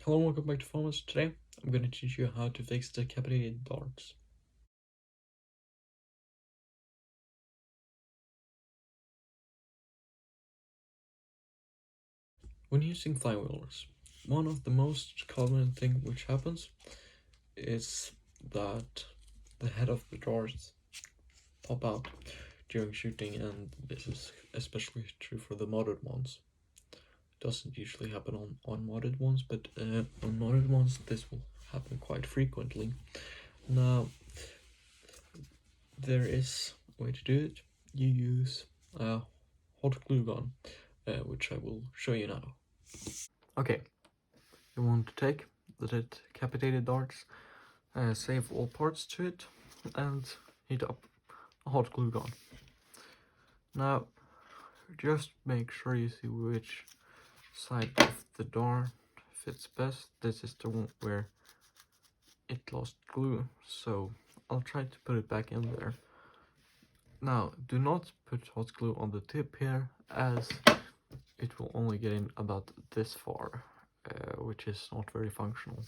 Hello and welcome back to Fomus. Today I'm going to teach you how to fix decapitated darts. When using flywheelers, one of the most common thing which happens is that the head of the darts pop out during shooting, and this is especially true for the modded ones. It doesn't usually happen on modded ones, but on modded ones this will happen quite frequently. Now, there is a way to do it. You use a hot glue gun, which I will show you now. Okay, you want to take the decapitated darts, save all parts to it, and heat up a hot glue gun. Now, just make sure you see which side of the dart fits best. This is the one where it lost glue, so I'll try to put it back in there. Now, do not put hot glue on the tip here, as it will only get in about this far, which is not very functional.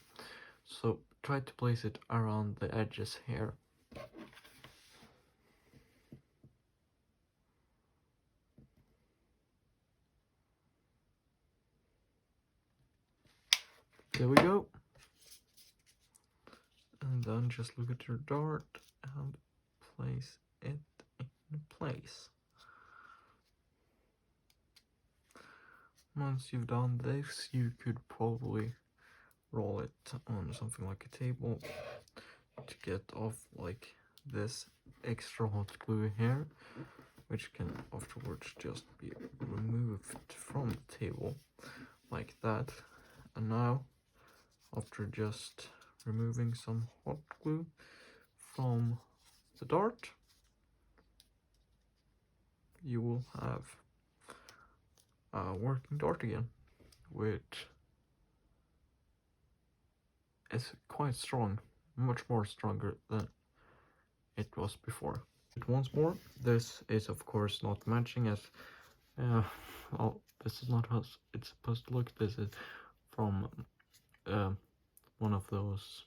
So try to place it around the edges here. There we go. And then just look at your dart and place it in place. Once you've done this, you could probably roll it on something like a table to get off like this extra hot glue here, which can afterwards just be removed from the table like that. And now, after just removing some hot glue from the dart, you will have a working dart again, which is quite strong, much more stronger than it was before. Once more, this is of course not matching, as well, this is not how it's supposed to look. This is from one of those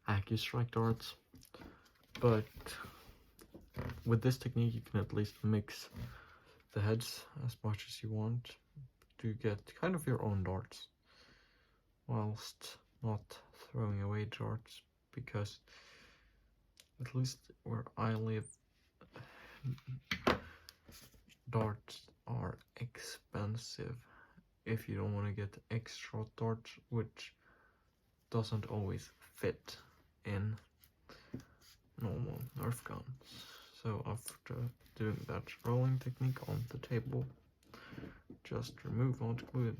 AccuStrike darts, but with this technique you can at least mix the heads as much as you want to get kind of your own darts, whilst not throwing away darts, because at least where I live, darts are expensive if you don't want to get extra darts, which doesn't always fit in normal Nerf guns. So after doing that rolling technique on the table, just remove hot glue